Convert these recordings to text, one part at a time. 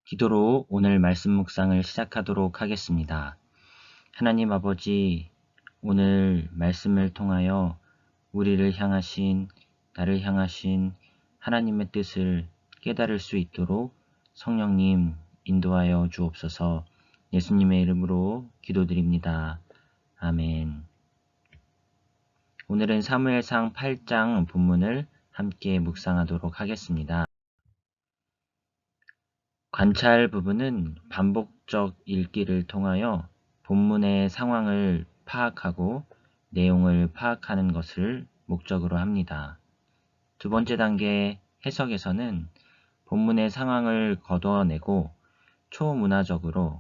기도로 오늘 말씀 묵상을 시작하도록 하겠습니다. 하나님 아버지, 오늘 말씀을 통하여 우리를 향하신, 나를 향하신 하나님의 뜻을 깨달을 수 있도록 성령님 인도하여 주옵소서. 예수님의 이름으로 기도드립니다. 아멘. 오늘은 사무엘상 8장 본문을 함께 묵상하도록 하겠습니다. 관찰 부분은 반복적 읽기를 통하여 본문의 상황을 파악하고 내용을 파악하는 것을 목적으로 합니다. 두 번째 단계 해석에서는 본문의 상황을 걷어내고 초문화적으로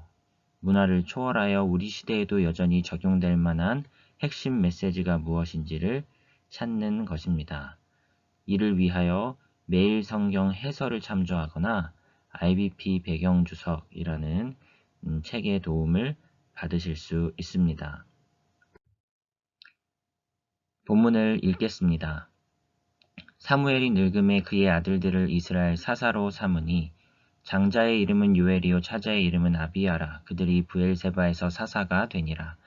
문화를 초월하여 우리 시대에도 여전히 적용될 만한 핵심 메시지가 무엇인지를 찾는 것입니다. 이를 위하여 매일 성경 해설을 참조하거나 IBP 배경주석이라는 책의 도움을 받으실 수 있습니다. 본문을 읽겠습니다. 사무엘이 늙음에 그의 아들들을 이스라엘 사사로 삼으니 장자의 이름은 요엘이요 차자의 이름은 아비야라. 그들이 브엘세바에서 사사가 되니라.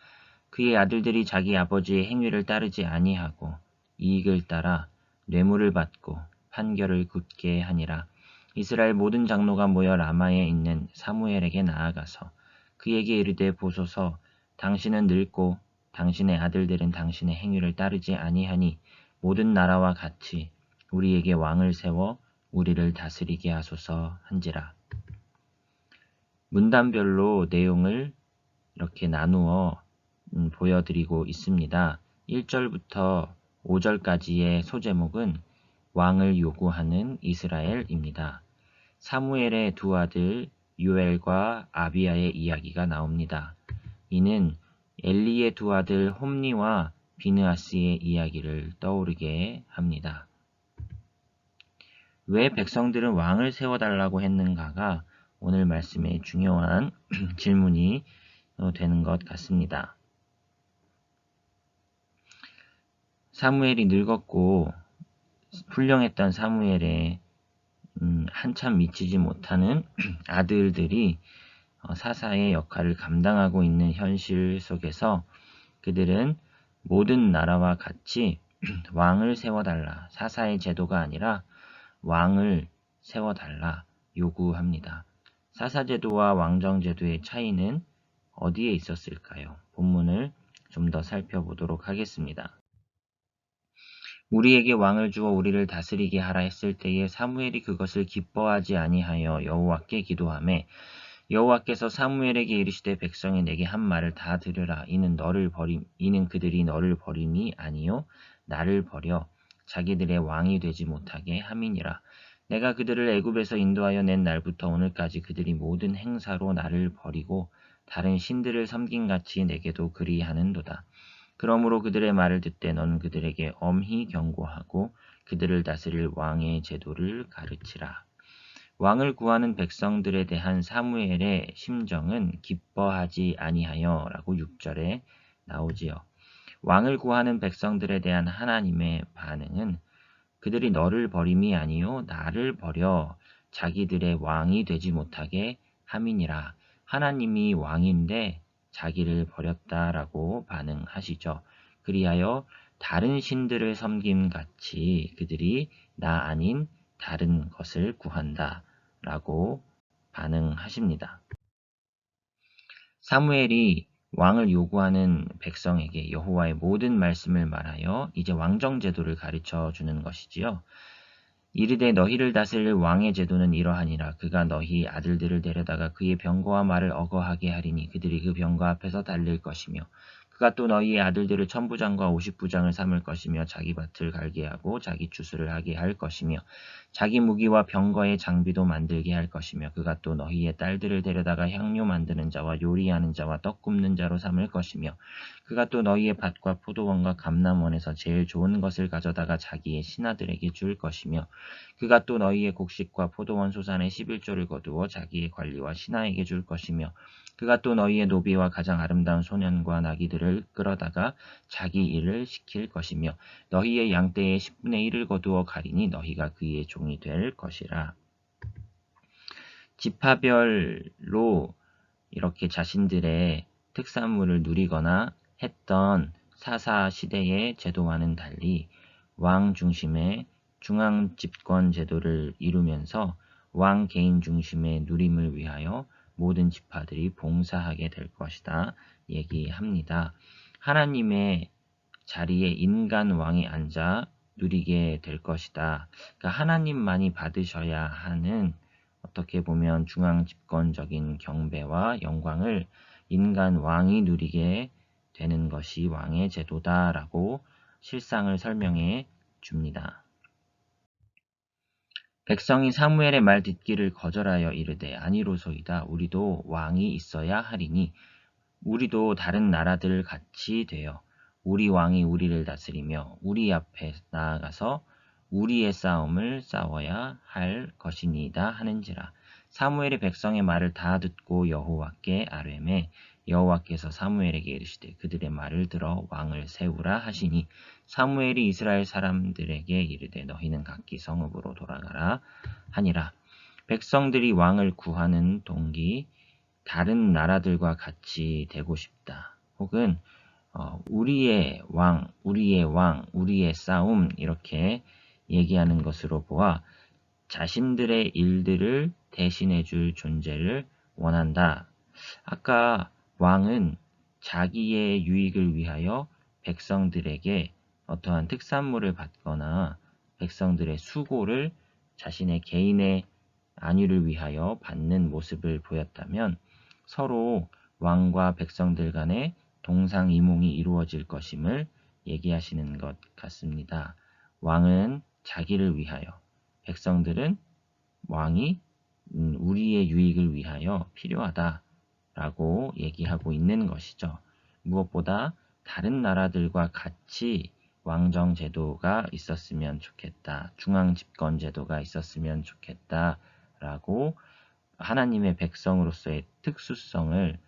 그의 아들들이 자기 아버지의 행위를 따르지 아니하고 이익을 따라 뇌물을 받고 판결을 굳게 하니라. 이스라엘 모든 장로가 모여 라마에 있는 사무엘에게 나아가서 그에게 이르되 보소서, 당신은 늙고 당신의 아들들은 당신의 행위를 따르지 아니하니 모든 나라와 같이 우리에게 왕을 세워 우리를 다스리게 하소서 한지라. 문단별로 내용을 이렇게 나누어 보여드리고 있습니다. 1절부터 5절까지의 소제목은 왕을 요구하는 이스라엘입니다. 사무엘의 두 아들 요엘과 아비야의 이야기가 나옵니다. 이는 엘리의 두 아들 홈니와 비느하스의 이야기를 떠오르게 합니다. 왜 백성들은 왕을 세워달라고 했는가가 오늘 말씀의 중요한 질문이 되는 것 같습니다. 사무엘이 늙었고 훌륭했던 사무엘의 한참 미치지 못하는 아들들이 사사의 역할을 감당하고 있는 현실 속에서 그들은 모든 나라와 같이 왕을 세워달라, 사사의 제도가 아니라 왕을 세워달라 요구합니다. 사사제도와 왕정제도의 차이는 어디에 있었을까요? 본문을 좀 더 살펴보도록 하겠습니다. 우리에게 왕을 주어 우리를 다스리게 하라 했을 때에 사무엘이 그것을 기뻐하지 아니하여 여호와께 기도하매 여호와께서 사무엘에게 이르시되 백성이 내게 한 말을 다 들으라. 이는 그들이 너를 버림이 아니요 나를 버려 자기들의 왕이 되지 못하게 함이니라. 내가 그들을 애굽에서 인도하여 낸 날부터 오늘까지 그들이 모든 행사로 나를 버리고 다른 신들을 섬김같이 내게도 그리하는도다. 그러므로 그들의 말을 듣되 너는 그들에게 엄히 경고하고 그들을 다스릴 왕의 제도를 가르치라. 왕을 구하는 백성들에 대한 사무엘의 심정은 기뻐하지 아니하여 라고 6절에 나오지요. 왕을 구하는 백성들에 대한 하나님의 반응은 그들이 너를 버림이 아니요 나를 버려 자기들의 왕이 되지 못하게 함이니라. 하나님이 왕인데 자기를 버렸다라고 반응하시죠. 그리하여 다른 신들을 섬김같이 그들이 나 아닌 다른 것을 구한다 라고 반응하십니다. 사무엘이 왕을 요구하는 백성에게 여호와의 모든 말씀을 말하여 이제 왕정제도를 가르쳐 주는 것이지요. 이르되 너희를 다스릴 왕의 제도는 이러하니라. 그가 너희 아들들을 데려다가 그의 병거와 말을 어거하게 하리니 그들이 그 병거 앞에서 달릴 것이며 그가 또 너희의 아들들을 천부장과 50부장을 삼을 것이며 자기 밭을 갈게 하고 자기 추수를 하게 할 것이며 자기 무기와 병거의 장비도 만들게 할 것이며 그가 또 너희의 딸들을 데려다가 향료 만드는 자와 요리하는 자와 떡 굽는 자로 삼을 것이며 그가 또 너희의 밭과 포도원과 감람원에서 제일 좋은 것을 가져다가 자기의 신하들에게 줄 것이며 그가 또 너희의 곡식과 포도원 소산의 11조를 거두어 자기의 관리와 신하에게 줄 것이며 그가 또 너희의 노비와 가장 아름다운 소년과 나귀들을 끌어다가 자기 일을 시킬 것이며 너희의 양떼의 10분의 1을 거두어 가리니 너희가 그의 종이 될 것이라. 지파별로 이렇게 자신들의 특산물을 누리거나 했던 사사 시대의 제도와는 달리 왕 중심의 중앙 집권 제도를 이루면서 왕 개인 중심의 누림을 위하여 모든 지파들이 봉사하게 될 것이다 얘기합니다. 하나님의 자리에 인간 왕이 앉아 누리게 될 것이다. 그러니까 하나님만이 받으셔야 하는 어떻게 보면 중앙 집권적인 경배와 영광을 인간 왕이 누리게 되는 것이 왕의 제도다라고 실상을 설명해 줍니다. 백성이 사무엘의 말 듣기를 거절하여 이르되 아니로소이다. 우리도 왕이 있어야 하리니 우리도 다른 나라들 같이 되어 우리 왕이 우리를 다스리며 우리 앞에 나아가서 우리의 싸움을 싸워야 할 것이니이다 하는지라. 사무엘이 백성의 말을 다 듣고 여호와께 아뢰매 여호와께서 사무엘에게 이르시되 그들의 말을 들어 왕을 세우라 하시니 사무엘이 이스라엘 사람들에게 이르되 너희는 각기 성읍으로 돌아가라 하니라. 백성들이 왕을 구하는 동기 다른 나라들과 같이 되고 싶다. 혹은 우리의 왕, 우리의 싸움 이렇게 얘기하는 것으로 보아 자신들의 일들을 대신해 줄 존재를 원한다. 아까 왕은 자기의 유익을 위하여 백성들에게 어떠한 특산물을 받거나 백성들의 수고를 자신의 개인의 안위를 위하여 받는 모습을 보였다면 서로 왕과 백성들 간의 동상이몽이 이루어질 것임을 얘기하시는 것 같습니다. 왕은 자기를 위하여, 백성들은 왕이 우리의 유익을 위하여 필요하다라고 얘기하고 있는 것이죠. 무엇보다 다른 나라들과 같이 왕정 제도가 있었으면 좋겠다. 중앙 집권 제도가 있었으면 좋겠다라고 하나님의 백성으로서의 특수성을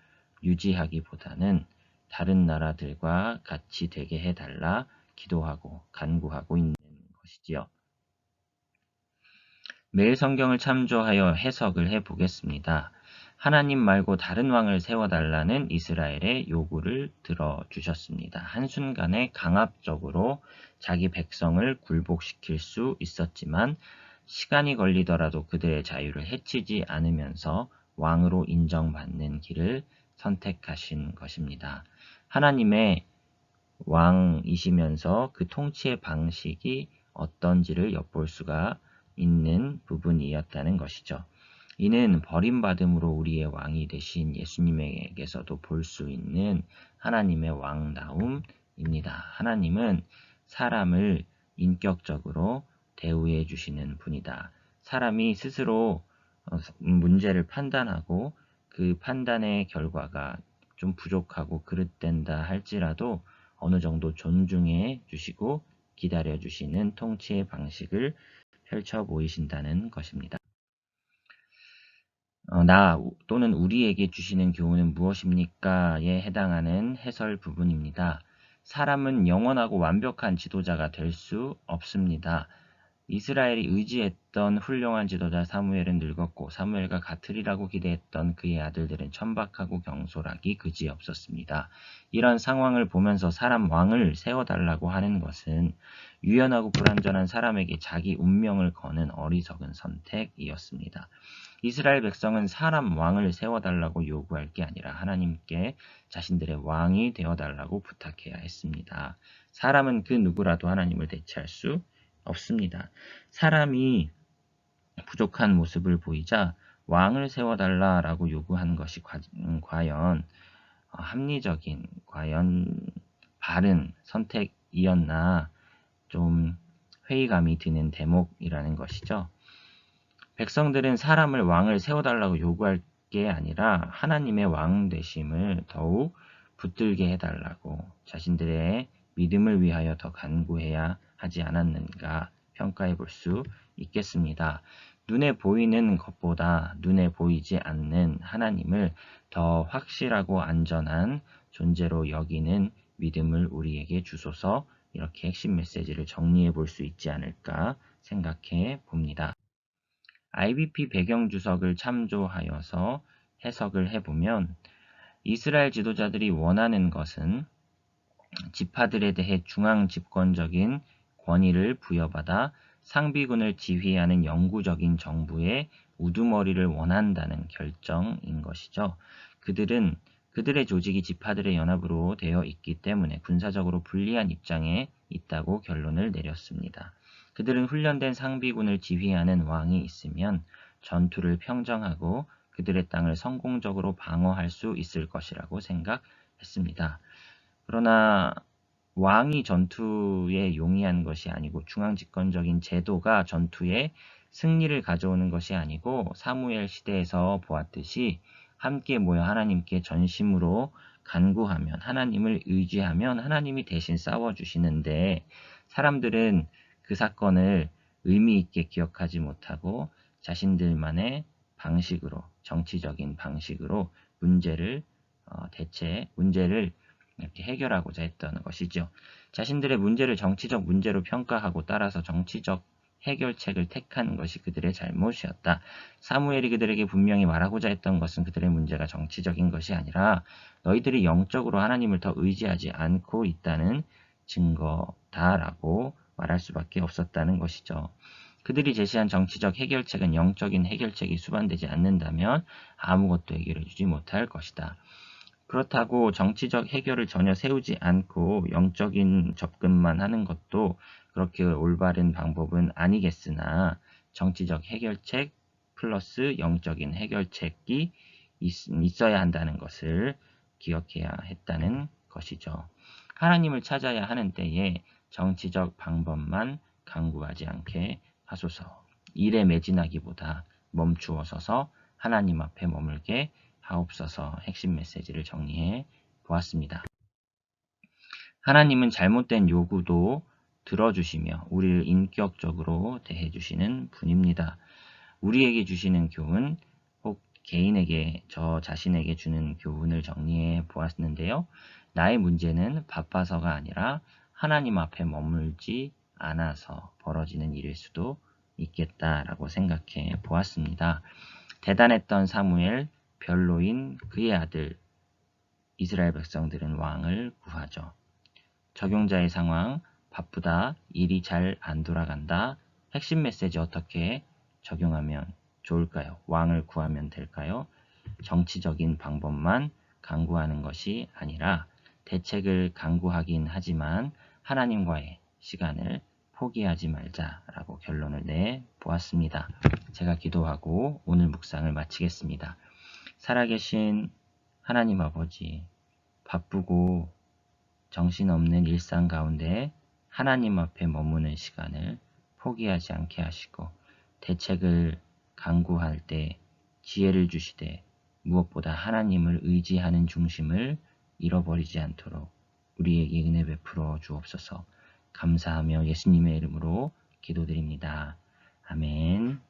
유지하기보다는 다른 나라들과 같이 되게 해달라 기도하고 간구하고 있는 것이지요. 매일 성경을 참조하여 해석을 해보겠습니다. 하나님 말고 다른 왕을 세워달라는 이스라엘의 요구를 들어주셨습니다. 한순간에 강압적으로 자기 백성을 굴복시킬 수 있었지만 시간이 걸리더라도 그들의 자유를 해치지 않으면서 왕으로 인정받는 길을 선택하신 것입니다. 하나님의 왕이시면서 그 통치의 방식이 어떤지를 엿볼 수가 있는 부분이었다는 것이죠. 이는 버림받음으로 우리의 왕이 되신 예수님에게서도 볼 수 있는 하나님의 왕다움입니다. 하나님은 사람을 인격적으로 대우해 주시는 분이다. 사람이 스스로 문제를 판단하고 그 판단의 결과가 좀 부족하고 그릇된다 할지라도 어느 정도 존중해 주시고 기다려 주시는 통치의 방식을 펼쳐 보이신다는 것입니다. 나 또는 우리에게 주시는 교훈은 무엇입니까?에 해당하는 해설 부분입니다. 사람은 영원하고 완벽한 지도자가 될 수 없습니다. 이스라엘이 의지했던 훌륭한 지도자 사무엘은 늙었고 사무엘과 같으리라고 기대했던 그의 아들들은 천박하고 경솔하기 그지없었습니다. 이런 상황을 보면서 사람 왕을 세워달라고 하는 것은 유연하고 불완전한 사람에게 자기 운명을 거는 어리석은 선택이었습니다. 이스라엘 백성은 사람 왕을 세워달라고 요구할 게 아니라 하나님께 자신들의 왕이 되어달라고 부탁해야 했습니다. 사람은 그 누구라도 하나님을 대체할 수 없습니다. 사람이 부족한 모습을 보이자 왕을 세워달라라고 요구한 것이 과연 합리적인, 과연 바른 선택이었나 좀 회의감이 드는 대목이라는 것이죠. 백성들은 사람을 왕을 세워달라고 요구할 게 아니라 하나님의 왕 되심을 더욱 붙들게 해달라고 자신들의 믿음을 위하여 더 간구해야 하지 않았는가 평가해 볼 수 있겠습니다. 눈에 보이는 것보다 눈에 보이지 않는 하나님을 더 확실하고 안전한 존재로 여기는 믿음을 우리에게 주소서 이렇게 핵심 메시지를 정리해 볼 수 있지 않을까 생각해 봅니다. IBP 배경주석을 참조하여서 해석을 해보면 이스라엘 지도자들이 원하는 것은 지파들에 대해 중앙 집권적인 권위를 부여받아 상비군을 지휘하는 영구적인 정부의 우두머리를 원한다는 결정인 것이죠. 그들은 그들의 조직이 지파들의 연합으로 되어 있기 때문에 군사적으로 불리한 입장에 있다고 결론을 내렸습니다. 그들은 훈련된 상비군을 지휘하는 왕이 있으면 전투를 평정하고 그들의 땅을 성공적으로 방어할 수 있을 것이라고 생각했습니다. 그러나 왕이 전투에 용이한 것이 아니고 중앙집권적인 제도가 전투에 승리를 가져오는 것이 아니고 사무엘 시대에서 보았듯이 함께 모여 하나님께 전심으로 간구하면 하나님을 의지하면 하나님이 대신 싸워주시는데 사람들은 그 사건을 의미 있게 기억하지 못하고 자신들만의 방식으로 정치적인 방식으로 문제를 이렇게 해결하고자 했던 것이죠. 자신들의 문제를 정치적 문제로 평가하고 따라서 정치적 해결책을 택하는 것이 그들의 잘못이었다. 사무엘이 그들에게 분명히 말하고자 했던 것은 그들의 문제가 정치적인 것이 아니라 너희들이 영적으로 하나님을 더 의지하지 않고 있다는 증거다라고 말할 수밖에 없었다는 것이죠. 그들이 제시한 정치적 해결책은 영적인 해결책이 수반되지 않는다면 아무것도 해결해 주지 못할 것이다. 그렇다고 정치적 해결을 전혀 세우지 않고 영적인 접근만 하는 것도 그렇게 올바른 방법은 아니겠으나 정치적 해결책 플러스 영적인 해결책이 있어야 한다는 것을 기억해야 했다는 것이죠. 하나님을 찾아야 하는 때에 정치적 방법만 강구하지 않게 하소서. 일에 매진하기보다 멈추어 서서 하나님 앞에 머물게 하옵소서. 핵심 메시지를 정리해 보았습니다. 하나님은 잘못된 요구도 들어주시며 우리를 인격적으로 대해주시는 분입니다. 우리에게 주시는 교훈, 혹 개인에게 저 자신에게 주는 교훈을 정리해 보았는데요. 나의 문제는 바빠서가 아니라 하나님 앞에 머물지 않아서 벌어지는 일일 수도 있겠다라고 생각해 보았습니다. 대단했던 사무엘, 별로인 그의 아들 이스라엘 백성들은 왕을 구하죠. 적용자의 상황, 바쁘다, 일이 잘 안 돌아간다. 핵심 메시지 어떻게 적용하면 좋을까요? 왕을 구하면 될까요? 정치적인 방법만 강구하는 것이 아니라 대책을 강구하긴 하지만 하나님과의 시간을 포기하지 말자라고 결론을 내보았습니다. 제가 기도하고 오늘 묵상을 마치겠습니다. 살아계신 하나님 아버지, 바쁘고 정신없는 일상 가운데 하나님 앞에 머무는 시간을 포기하지 않게 하시고 대책을 강구할 때 지혜를 주시되 무엇보다 하나님을 의지하는 중심을 잃어버리지 않도록 우리에게 은혜 베풀어 주옵소서. 감사하며 예수님의 이름으로 기도드립니다. 아멘.